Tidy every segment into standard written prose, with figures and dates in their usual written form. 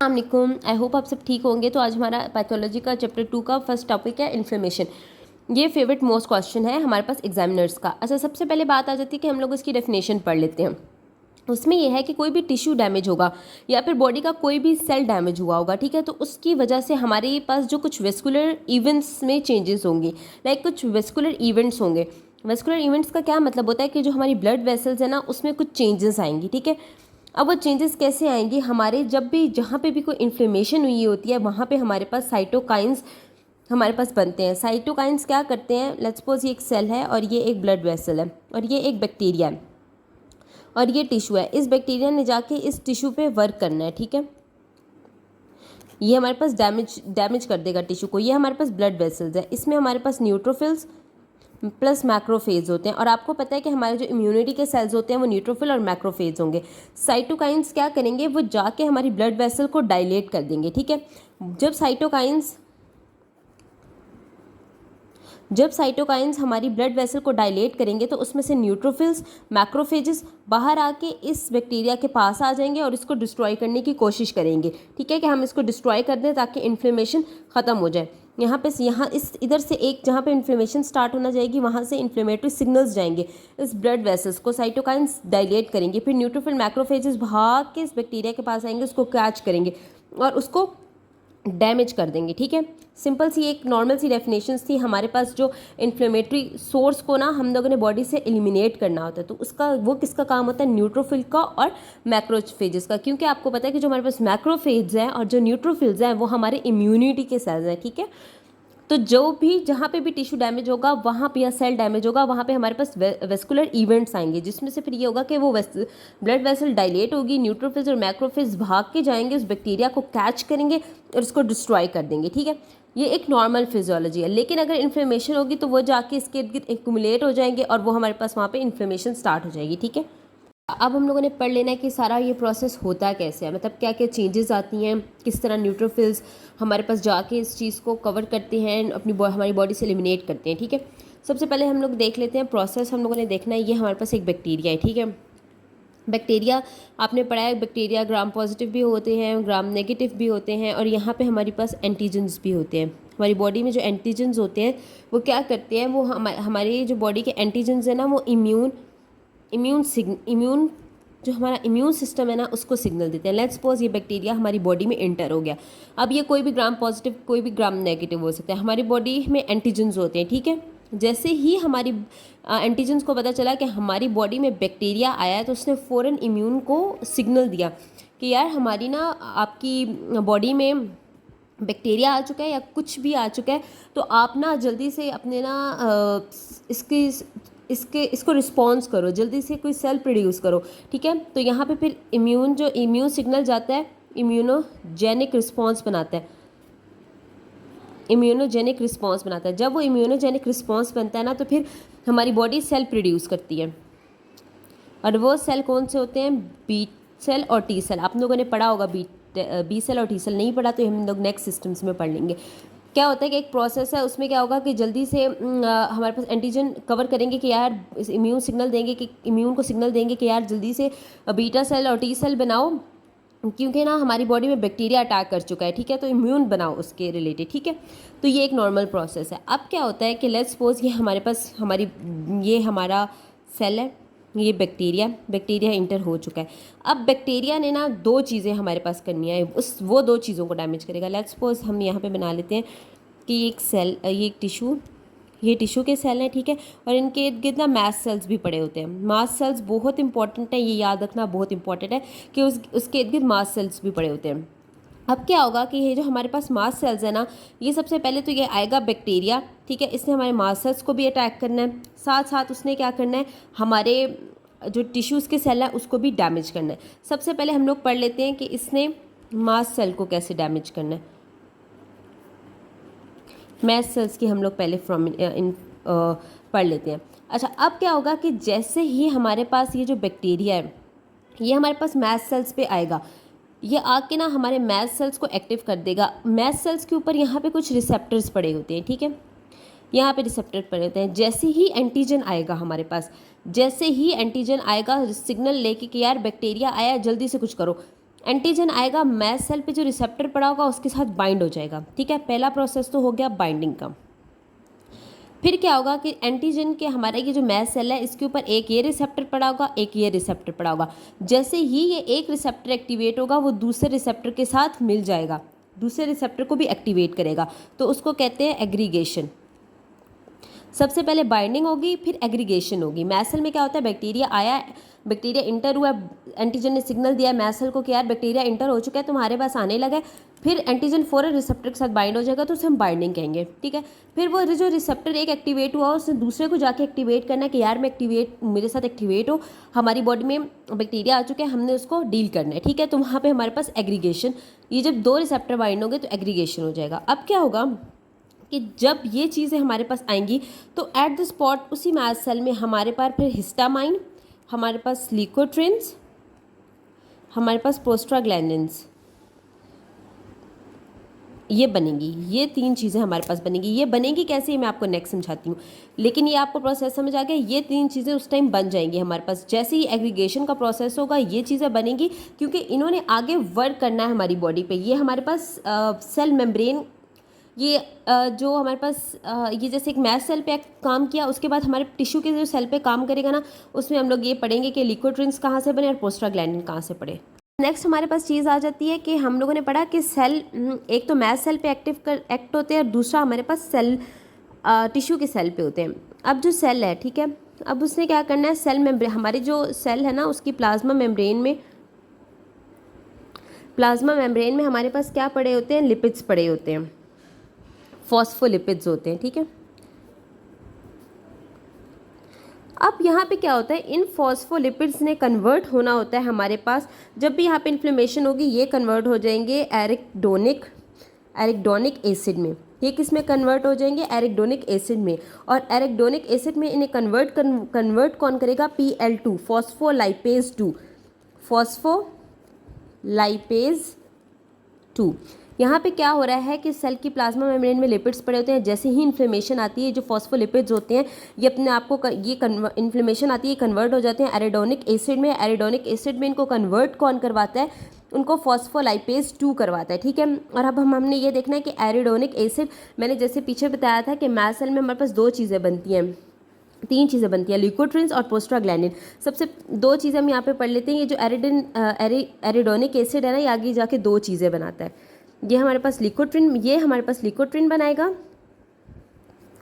अस्सलामुअलैकुम। I hope आप सब ठीक होंगे। तो आज हमारा पैथोलॉजी का चैप्टर 2 का फर्स्ट टॉपिक है इन्फ्लेमेशन। ये फेवरेट मोस्ट क्वेश्चन है हमारे पास एग्जामिनर्स का। अच्छा, सबसे पहले बात आ जाती है कि हम लोग इसकी डेफिनेशन पढ़ लेते हैं। उसमें यह है कि कोई भी टिश्यू डैमेज होगा या फिर बॉडी का कोई भी सेल डैमेज हुआ होगा, ठीक है, तो उसकी वजह से हमारे पास जो कुछ वेस्कुलर इवेंट्स में चेंजेस होंगे, लाइक कुछ वेस्कुलर इवेंट्स होंगे। वेस्कुलर इवेंट्स का क्या मतलब होता है कि जो हमारी ब्लड वेसल्स है ना, उसमें कुछ चेंजेस आएंगी, ठीक है। अब वो चेंजेस कैसे आएंगी? हमारे जब भी जहाँ पे भी कोई इन्फ्लेमेशन हुई होती है वहाँ पे हमारे पास साइटोकाइंस हमारे पास बनते हैं। साइटोकाइंस क्या करते हैं? लेट्स सपोज ये एक सेल है और ये एक ब्लड वेसल है और ये एक बैक्टीरिया है और ये टिश्यू है। इस बैक्टीरिया ने जाके इस टिश्यू पे वर्क करना है, ठीक है। ये हमारे पास डैमेज कर देगा टिश्यू को। ये हमारे पास ब्लड वेसल्स है, इसमें हमारे पास न्यूट्रोफिल्स प्लस मैक्रोफेज होते हैं। और आपको पता है कि हमारे जो इम्यूनिटी के सेल्स होते हैं वो न्यूट्रोफिल और मैक्रोफेज होंगे। साइटोकाइंस क्या करेंगे? वो जाके हमारी ब्लड वेसल को डायलेट कर देंगे, ठीक है। जब साइटोकाइंस हमारी ब्लड वेसल को डायलेट करेंगे तो उसमें से न्यूट्रोफिल्स मैक्रोफेजेस बाहर आके इस बैक्टीरिया के पास आ जाएंगे और इसको डिस्ट्रॉय करने की कोशिश करेंगे, ठीक है, कि हम इसको डिस्ट्रॉय कर दें ताकि इन्फ्लेमेशन ख़त्म हो जाए। यहाँ इस इधर से एक जहाँ पे इन्फ्लेमेशन स्टार्ट होना जाएगी वहाँ से इन्फ्लेमेटरी सिग्नल्स जाएंगे इस ब्लड वेसल्स को, साइटोकाइंस डायलेट करेंगे, फिर न्यूट्रोफिल मैक्रोफेजेस भाग के इस बैक्टीरिया के पास आएंगे, उसको कैच करेंगे और उसको डैमेज कर देंगे, ठीक है। सिंपल सी एक नॉर्मल सी डेफिनेशंस थी। हमारे पास जो इन्फ्लेमेटरी सोर्स को ना हम लोगों ने बॉडी से एलिमिनेट करना होता है, तो उसका वो किसका काम होता है? न्यूट्रोफिल का और मैक्रोफेजेस का। क्योंकि आपको पता है कि जो हमारे पास मैक्रोफेज हैं और जो न्यूट्रोफिल्स हैं वो हमारे इम्यूनिटी के सेल्स हैं, ठीक है। तो जो भी जहाँ पे भी टिश्यू डैमेज होगा वहाँ पे या सेल डैमेज होगा वहाँ पे हमारे पास वेस्कुलर इवेंट्स आएंगे, जिसमें से फिर ये होगा कि वो ब्लड वेसल डायलेट होगी, न्यूट्रोफिल्स और मैक्रोफिल्स भाग के जाएंगे, उस बैक्टीरिया को कैच करेंगे और उसको डिस्ट्रॉय कर देंगे, ठीक है। ये एक नॉर्मल फिजियोलॉजी है। लेकिन अगर इन्फ्लेमेशन होगी तो वो जाके इसके इर्द गिर्द एक्यूमुलेट हो जाएंगे और वो हमारे पास वहाँ पे इन्फ्लेमेशन स्टार्ट हो जाएगी, ठीक है। अब हम लोगों ने पढ़ लेना है कि सारा ये प्रोसेस होता कैसे है, मतलब क्या क्या चेंजेस आती हैं, किस तरह न्यूट्रोफिल्स हमारे पास जाके इस चीज़ को कवर करते हैं, हमारी बॉडी से एलिमिनेट करते हैं, ठीक है। सबसे पहले हम लोग देख लेते हैं प्रोसेस। हम लोगों ने देखना है, ये हमारे पास एक बैक्टीरिया है, ठीक है। बैक्टीरिया आपने पढ़ा है, बैक्टीरिया ग्राम पॉजिटिव भी होते हैं, ग्राम नेगेटिव भी होते हैं, और यहाँ पे हमारे पास एंटीजेंस भी होते हैं। हमारी बॉडी में जो एंटीजेंस होते हैं वो क्या करते हैं? वो हमारी जो बॉडी के एंटीजेंस है ना, वो इम्यून जो हमारा इम्यून सिस्टम है ना उसको सिग्नल देते हैं। लेट्स सपोज ये बैक्टीरिया हमारी बॉडी में एंटर हो गया। अब ये कोई भी ग्राम पॉजिटिव कोई भी ग्राम नेगेटिव हो सकता है। हमारी बॉडी में एंटीजेंस होते हैं, ठीक है। जैसे ही हमारी एंटीजेंस को पता चला कि हमारी बॉडी में बैक्टीरिया आया है तो उसने फ़ौरन इम्यून को सिग्नल दिया कि यार हमारी ना आपकी बॉडी में बैक्टीरिया आ चुका है या कुछ भी आ चुका है, तो आप ना जल्दी से अपने ना इसको रिस्पॉन्स करो, जल्दी से कोई सेल प्रोड्यूस करो, ठीक है। तो यहाँ पे फिर इम्यून सिग्नल जाता है, इम्यूनोजेनिक रिस्पॉन्स बनाता है। जब वो इम्यूनोजेनिक रिस्पॉन्स बनता है ना तो फिर हमारी बॉडी सेल प्रोड्यूस करती है। और वो सेल कौन से होते हैं? बी सेल और टी सेल। आप लोगों ने पढ़ा होगा, बी सेल और टी सेल। नहीं पढ़ा तो हम लोग नेक्स्ट सिस्टम्स में पढ़ लेंगे। क्या होता है कि एक प्रोसेस है, उसमें क्या होगा कि जल्दी से हमारे पास एंटीजन कवर करेंगे कि यार इम्यून को सिग्नल देंगे कि यार जल्दी से बीटा सेल और टी सेल बनाओ, क्योंकि ना हमारी बॉडी में बैक्टीरिया अटैक कर चुका है, ठीक है, तो इम्यून बनाओ उसके रिलेटेड, ठीक है। तो ये एक नॉर्मल प्रोसेस है। अब क्या होता है कि लेट्स सपोज ये हमारे पास ये हमारा सेल है, ये बैक्टीरिया इंटर हो चुका है। अब बैक्टीरिया ने ना दो चीज़ें हमारे पास करनी है, वो दो चीज़ों को डैमेज करेगा। लेट्स सपोज हम यहाँ पे बना लेते हैं कि ये एक टिश्यू के सेल हैं, ठीक है, और इनके इर्द गिर्द ना मास्ट सेल्स भी पड़े होते हैं। मास्ट सेल्स बहुत इंपॉर्टेंट है, ये याद रखना बहुत इंपॉर्टेंट है कि उसके इर्द गिर्द मास्ट सेल्स भी पड़े होते हैं। अब क्या होगा कि ये जो हमारे पास मास्ट सेल्स है ना, ये सबसे पहले तो ये आएगा बैक्टीरिया, ठीक है, इसने हमारे मास्ट सेल्स को भी अटैक करना है, साथ साथ उसने क्या करना है, हमारे जो टिश्यूज़ के सेल है उसको भी डैमेज करना है। सबसे पहले हम लोग पढ़ लेते हैं कि इसने मास्ट सेल को कैसे डैमेज करना है। मास्ट सेल्स की हम लोग पहले पढ़ लेते हैं। अच्छा, अब क्या होगा कि जैसे ही हमारे पास ये जो बैक्टीरिया है ये हमारे पास मास्ट सेल्स पे आएगा, ये आके ना हमारे मास्ट सेल्स को एक्टिव कर देगा। मास्ट सेल्स के ऊपर यहाँ पे कुछ रिसेप्टर्स पड़े होते हैं, ठीक है, यहाँ पे रिसेप्टर पड़े होते हैं। जैसे ही एंटीजन आएगा हमारे पास, सिग्नल लेके कि यार बैक्टीरिया आया, जल्दी से कुछ करो, एंटीजन आएगा मैस्ट सेल पे, जो रिसेप्टर पड़ा होगा उसके साथ बाइंड हो जाएगा। ठीक है, पहला प्रोसेस तो हो गया बाइंडिंग का। फिर क्या होगा कि एंटीजन के हमारे ये जो मैस्ट सेल है इसके ऊपर एक ये रिसेप्टर पड़ा होगा, एक ये रिसेप्टर पड़ा होगा। जैसे ही ये एक रिसेप्टर एक्टिवेट होगा वो दूसरे रिसेप्टर के साथ मिल जाएगा, दूसरे रिसेप्टर को भी एक्टिवेट करेगा, तो उसको कहते हैं एग्रीगेशन। सबसे पहले बाइंडिंग होगी, फिर एग्रीगेशन होगी। मैस्ट सेल में क्या होता है, बैक्टीरिया आया, बैक्टीरिया इंटर हुआ, एंटीजन ने सिग्नल दिया मैस्ट सेल को कि यार बैक्टीरिया इंटर हो चुका है, तुम्हारे पास आने लगा है। फिर एंटीजन फौरन रिसेप्टर के साथ बाइंड हो जाएगा, तो उसे हम बाइंडिंग कहेंगे। ठीक है, फिर वो जो रिसेप्टर एक एक्टिवेट हुआ उसने दूसरे को जाके एक्टिवेट करना है कि यार मेरे साथ एक्टिवेट हो, हमारी बॉडी में बैक्टीरिया आ चुके हैं, हमने उसको डील करना है। ठीक है, तो वहाँ पर हमारे पास एग्रीगेशन, ये जब दो रिसेप्टर बाइंड होंगे तो एग्रीगेशन हो जाएगा। अब क्या होगा कि जब ये चीज़ें हमारे पास आएंगी तो एट द स्पॉट उसी मैस्ट सेल में हमारे पास फिर हिस्टामाइन, हमारे पास ल्यूकोट्रिन्स, हमारे पास प्रोस्टाग्लैंडिन्स, ये बनेंगी। ये तीन चीज़ें हमारे पास बनेंगी। ये बनेंगी कैसे, मैं आपको नेक्स्ट समझाती हूँ, लेकिन ये आपको प्रोसेस समझ आ गया। ये तीन चीज़ें उस टाइम बन जाएंगी हमारे पास। जैसे ही एग्रीगेशन का प्रोसेस होगा ये चीज़ें बनेंगी, क्योंकि इन्होंने आगे वर्क करना है हमारी बॉडी पे। ये हमारे पास सेल मेम्ब्रेन, ये जो हमारे पास ये जैसे एक मैस्ट सेल पे काम किया, उसके बाद हमारे टिश्यू के जो सेल पे काम करेगा ना, उसमें हम लोग ये पढ़ेंगे कि ल्यूकोट्रिन्स कहाँ से बने और प्रोस्टाग्लैंडिन कहाँ से पड़े। नेक्स्ट हमारे पास चीज़ आ जाती है कि हम लोगों ने पढ़ा कि सेल एक तो मैस्ट सेल पे एक्ट होते हैं और दूसरा हमारे पास सेल टिश्यू के सेल पे होते हैं। अब जो सेल है, ठीक है, अब उसने क्या करना है, सेल मेम्ब्रेन, हमारी जो सेल है ना उसकी प्लाज्मा मेम्ब्रेन में हमारे पास क्या पड़े होते हैं, लिपिड्स पड़े होते हैं, फॉस्फोलिपिड्स होते हैं। ठीक है, अब यहाँ पे क्या होता है, इन फॉस्फोलिपिड्स ने कन्वर्ट होना होता है हमारे पास। जब भी यहाँ पे इन्फ्लेमेशन होगी ये कन्वर्ट हो जाएंगे एरिकडोनिक एसिड में। ये किस में कन्वर्ट हो जाएंगे, एरिकडोनिक एसिड में। और एरिकडोनिक एसिड में इन्हें कन्वर्ट कौन करेगा, PL2, फॉस्फोलाइपेज 2। यहाँ पे क्या हो रहा है कि सेल की प्लाज्मा मेम्ब्रेन में लिपिड्स पड़े होते हैं। जैसे ही इन्फ्लेमेशन आती है, जो फॉस्फोलिपिड्स होते हैं ये अपने आप को इन्फ्लेमेशन आती है, कन्वर्ट हो जाते हैं एरिडोनिक एसिड में। एरिडोनिक एसिड में इनको कन्वर्ट कौन करवाता है, उनको फॉस्फोलाइपेज 2 करवाता है। ठीक है, और अब हमने ये देखना है कि एरिडोनिक एसिड, मैंने जैसे पीछे बताया था कि मैस्ट सेल में हमारे पास तीन चीज़ें बनती हैं, ल्यूकोट्रिन्स और प्रोस्टाग्लैंडिन। सबसे दो चीज़ें हम यहाँ पे पढ़ लेते हैं। ये जो एरिडोनिक एसिड है ना, ये आगे जाके दो चीज़ें बनाता है। ये हमारे पास ल्यूकोट्रिन बनाएगा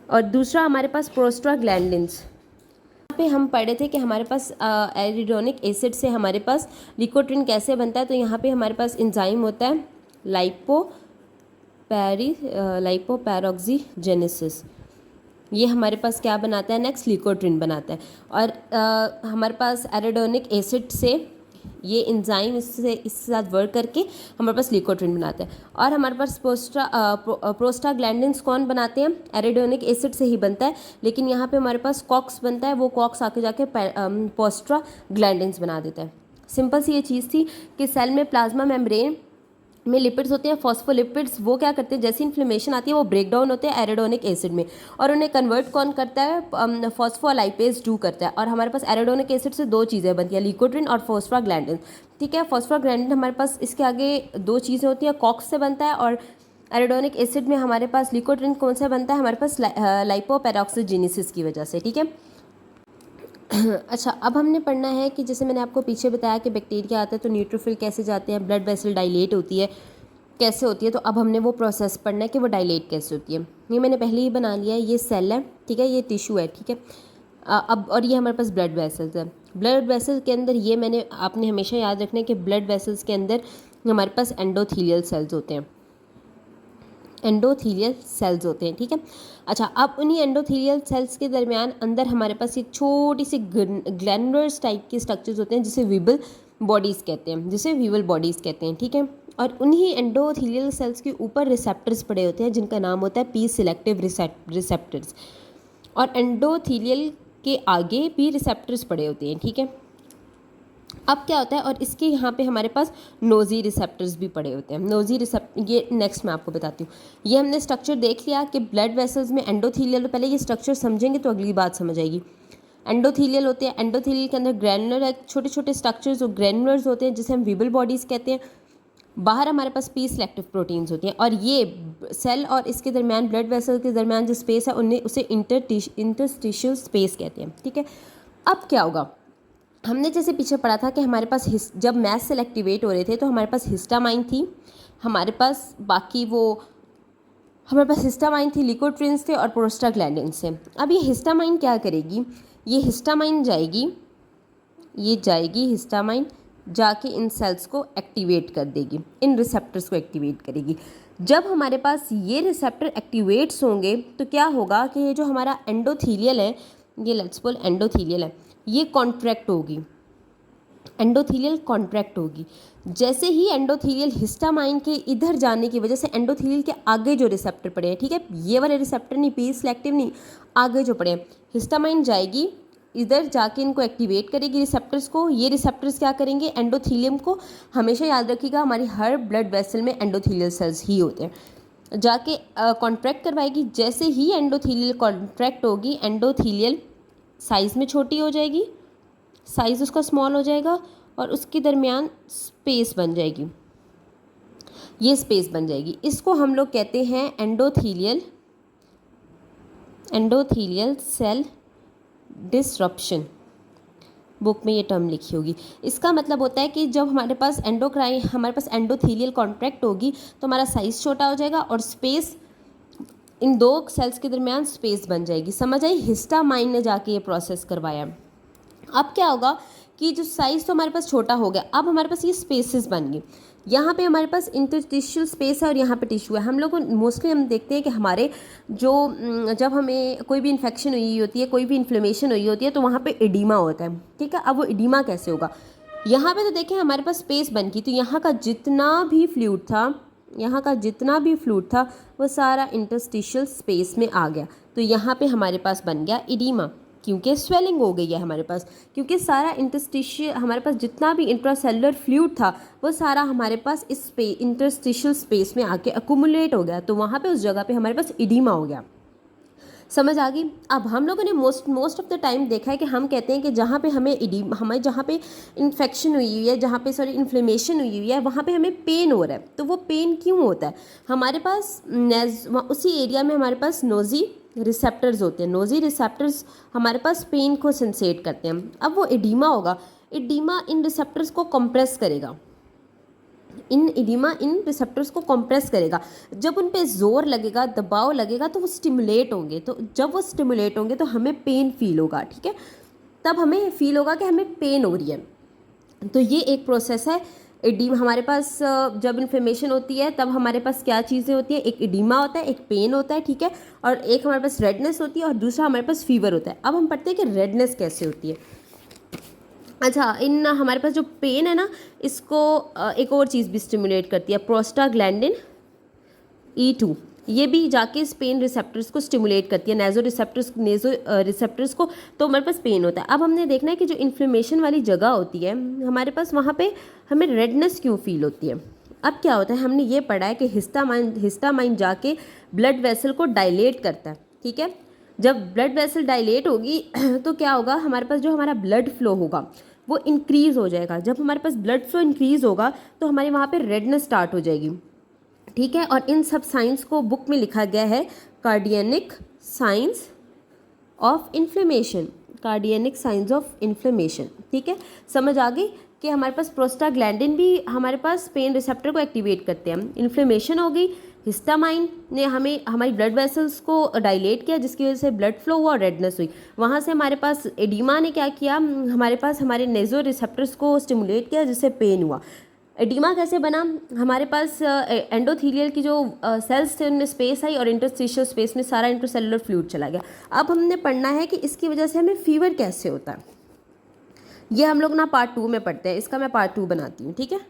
और दूसरा हमारे पास प्रोस्टाग्लैंडिन्स। यहाँ पे हम पढ़े थे कि हमारे पास एरिडोनिक एसिड से हमारे पास ल्यूकोट्रिन कैसे बनता है। तो यहाँ पे हमारे पास एंजाइम होता है लाइपोपैरोक्सीजेनेसिस। ये हमारे पास क्या बनाता है, नेक्स्ट ल्यूकोट्रिन बनाता है। और हमारे पास एरिडोनिक एसिड से ये एंजाइम इसके साथ वर्क करके हमारे पास ल्यूकोट्रिन बनाता है। और हमारे पास प्रोस्टाग्लैंडिन्स कौन बनाते हैं, एरिडोनिक एसिड से ही बनता है, लेकिन यहाँ पे हमारे पास कॉक्स बनता है, वो कॉक्स आके जाके प्रोस्टाग्लैंडिन्स बना देता है। सिंपल सी ये चीज़ थी कि सेल में प्लाज्मा मेम्ब्रेन में लिपिड्स होते हैं, फॉस्फोलिपिड्स, वो क्या करते हैं, जैसे इन्फ्लेमेशन आती है वो ब्रेक डाउन होते हैं एरिडोनिक एसिड में, और उन्हें कन्वर्ट कौन करता है, फॉस्फोलाइपेज 2 करता है। और हमारे पास एरिडोनिक एसिड से दो चीज़ें बनती हैं, ल्यूकोट्रिन और फॉस्फोग्लैंडिन। ठीक है, फॉस्फोग्लैंडिन हमारे पास इसके आगे दो चीज़ें होती हैं, कॉक्स से बनता है, और एरिडोनिक एसिड में हमारे पास ल्यूकोट्रिन कौन सा बनता है, हमारे पास लाइपोपेरोक्सीजेनेसिस की वजह से। ठीक है, अच्छा, अब हमने पढ़ना है कि जैसे मैंने आपको पीछे बताया कि बैक्टीरिया आता है तो न्यूट्रोफिल कैसे जाते हैं, ब्लड वेसल डायलेट होती है कैसे होती है, तो अब हमने वो प्रोसेस पढ़ना है कि वो डायलेट कैसे होती है। ये मैंने पहले ही बना लिया है, ये सेल है, ठीक है, ये टिश्यू है, ठीक है। अब और ये हमारे पास ब्लड वेसल्स है। ब्लड वेसल्स के अंदर ये आपने हमेशा याद रखना है कि ब्लड वेसल्स के अंदर हमारे पास एंडोथीलियल सेल्स होते हैं, ठीक है। अच्छा, अब उन्हीं एंडोथीलियल सेल्स के दरमियान अंदर हमारे पास एक छोटी सी ग्लैंडुलर्स टाइप के स्ट्रक्चर्स होते हैं जिसे वीवल बॉडीज़ कहते हैं, ठीक है। और उन्हीं एंडोथीलियल सेल्स के ऊपर रिसेप्टर्स पड़े होते हैं जिनका नाम होता है पी सिलेक्टिव रिसेप्टर्स, और एंडोथीलियल के आगे पी रिसेप्टर्स पड़े होते हैं, ठीक है। अब क्या होता है, और इसके यहाँ पे हमारे पास नोजी रिसेप्टर्स भी पड़े होते हैं। नोजी रिसेप्टर ये नेक्स्ट मैं आपको बताती हूँ। ये हमने स्ट्रक्चर देख लिया कि ब्लड वेसल्स में एंडोथीलियल, पहले ये स्ट्रक्चर समझेंगे तो अगली बात समझ आएगी। एंडोथीलियल होते हैं, एंडोथीलियल के अंदर ग्रैनुलर है, छोटे छोटे स्ट्रक्चर्स और ग्रैनुलर्स होते हैं जिसे हम वीबल बॉडीज़ कहते हैं। बाहर हमारे पास पी सिलेक्टिव प्रोटीन्स होती हैं, और ये सेल और इसके दरमियान, ब्लड वेसल के दरमियान जो स्पेस है उन्हें उसे इंटरस्टिशियल स्पेस कहते हैं, ठीक है। अब क्या होगा, हमने जैसे पीछे पढ़ा था कि हमारे पास जब मैस्ट सेल एक्टिवेट हो रहे थे तो हमारे पास हिस्टामाइन थी, हमारे पास हिस्टामाइन थी, लिकोट्रिन्स थे और प्रोस्टाग्लैंडिन्स थे। अब ये हिस्टामाइन क्या करेगी, ये हिस्टामाइन जाएगी हिस्टामाइन जाके इन सेल्स को एक्टिवेट कर देगी, इन रिसेप्टर्स को एक्टिवेट करेगी। जब हमारे पास ये रिसेप्टर एक्टिवेट्स होंगे तो क्या होगा कि ये जो हमारा एंडोथीलियल है, ये लेट्स बोल एंडोथीलियल है, ये कॉन्ट्रैक्ट होगी, एंडोथीलियल कॉन्ट्रैक्ट होगी। जैसे ही एंडोथीलियल हिस्टामाइन के इधर जाने की वजह से एंडोथीलियल के आगे जो रिसेप्टर पड़े हैं, ठीक है, ये वाले रिसेप्टर नहीं, पी सिलेक्टिव नहीं, आगे जो पड़े हैं, हिस्टामाइन जाएगी इधर जाके इनको एक्टिवेट करेगी रिसेप्टर्स को। ये रिसेप्टर्स क्या करेंगे, एंडोथीलियम को, हमेशा याद रखिएगा हमारी हर ब्लड वेसल में एंडोथीलियल सेल्स ही होते हैं, जाके कॉन्ट्रैक्ट करवाएगी। जैसे ही एंडोथीलियल कॉन्ट्रैक्ट होगी, एंडोथीलियल साइज़ में छोटी हो जाएगी, साइज़ उसका स्मॉल हो जाएगा और उसके दरमियान स्पेस बन जाएगी, ये स्पेस बन जाएगी। इसको हम लोग कहते हैं एंडोथीलियल सेल डिसरप्शन। बुक में ये टर्म लिखी होगी। इसका मतलब होता है कि जब हमारे पास एंडोथीलियल कॉन्ट्रैक्ट होगी तो हमारा साइज़ छोटा हो जाएगा और स्पेस, इन दो सेल्स के दरमियान स्पेस बन जाएगी। समझ आई, हिस्टामाइन ने जाके ये प्रोसेस करवाया। अब क्या होगा कि जो साइज़ तो हमारे पास छोटा हो गया, अब हमारे पास ये स्पेसेस बन गई। यहाँ पे हमारे पास इंटरस्टिशियल स्पेस है और यहाँ पे टिश्यू है। हम लोग मोस्टली हम देखते हैं कि हमारे जब हमें कोई भी इन्फेक्शन हुई होती है, कोई भी इन्फ्लेमेशन हुई होती है तो वहाँ पे एडिमा होता है, ठीक है। अब वो एडिमा कैसे होगा, यहाँ पे तो देखें हमारे पास स्पेस बन गई, तो यहाँ का जितना भी फ्लूइड था वो सारा इंटरस्टिशियल स्पेस में आ गया, तो यहाँ पे हमारे पास बन गया एडिमा, क्योंकि स्वेलिंग हो गई है हमारे पास, क्योंकि सारा इंटरस्टिशियल, हमारे पास जितना भी इंट्रासेलुलर फ्लूइड था वो सारा हमारे पास इस इंटरस्टिशियल स्पेस में आके अकुमुलेट हो गया, तो वहाँ पे उस जगह पे हमारे पास एडिमा हो गया। समझ आ गई। अब हम लोगों ने मोस्ट ऑफ द टाइम देखा है कि हम कहते हैं कि जहाँ पे हमें जहाँ पे इन्फेक्शन हुई है, जहाँ पे इन्फ्लेमेशन हुई है, वहाँ पे हमें पेन हो रहा है। तो वो पेन क्यों होता है, हमारे पास उसी एरिया में हमारे पास नोजी रिसेप्टर्स होते हैं। नोजी रिसेप्टर्स हमारे पास पेन को सेंसेट करते हैं। अब वो एडिमा होगा, एडिमा इन रिसेप्टर्स को कंप्रेस करेगा, इन रिसेप्टर्स को कंप्रेस करेगा। जब उन पे जोर लगेगा, दबाव लगेगा, तो वो स्टिमुलेट होंगे, तो जब वो स्टिमुलेट होंगे तो हमें पेन फील होगा, ठीक है। तब हमें फील होगा कि हमें पेन हो रही है। तो ये एक प्रोसेस है। एडिमा हमारे पास जब इन्फ्लेमेशन होती है तब हमारे पास क्या चीज़ें होती है, एक एडिमा होता है, एक पेन होता है, ठीक है, और एक हमारे पास रेडनेस होती है और दूसरा हमारे पास फीवर होता है। अब हम पढ़ते हैं कि रेडनेस कैसे होती है। अच्छा, हमारे पास जो पेन है ना, इसको एक और चीज़ भी स्टिमुलेट करती है, प्रोस्टाग्लैंडिन E2, ये भी जाके इस पेन रिसेप्टर्स को स्टिमुलेट करती है, नेजो रिसेप्टर्स को, तो हमारे पास पेन होता है। अब हमने देखना है कि जो इन्फ्लेमेशन वाली जगह होती है हमारे पास, वहाँ पे हमें रेडनेस क्यों फील होती है। अब क्या होता है, हमने ये पढ़ा है कि हिस्टामाइन जाके ब्लड वेसल को डायलेट करता है, ठीक है। जब ब्लड वेसल डायलेट होगी तो क्या होगा, हमारे पास जो हमारा ब्लड फ्लो होगा वो इंक्रीज़ हो जाएगा। जब हमारे पास ब्लड फ्लो इंक्रीज़ होगा तो हमारे वहाँ पे रेडनेस स्टार्ट हो जाएगी, ठीक है। और इन सब साइंस को बुक में लिखा गया है कार्डियनिक साइंस ऑफ इन्फ्लेमेशन, ठीक है। समझ आ गई कि हमारे पास प्रोस्टाग्लैंडिन भी हमारे पास पेन रिसेप्टर को एक्टिवेट करते हैं। इन्फ्लेमेशन हो गई, हिस्टामाइन ने हमें हमारी ब्लड वेसल्स को डायलेट किया, जिसकी वजह से ब्लड फ्लो हुआ और रेडनेस हुई। वहाँ से हमारे पास एडिमा ने क्या किया, हमारे नेजो रिसेप्टर्स को स्टिमुलेट किया, जिससे पेन हुआ। एडिमा कैसे बना, हमारे पास एंडोथीलियल की जो सेल्स थे उनमें स्पेस आई और इंटरस्टिशियल स्पेस में सारा इंटरसेलुलर फ्लूइड चला गया। अब हमने पढ़ना है कि इसकी वजह से हमें फीवर कैसे होता है। ये हम लोग ना पार्ट 2 में पढ़ते हैं, इसका मैं पार्ट 2 बनाती हूँ, ठीक है।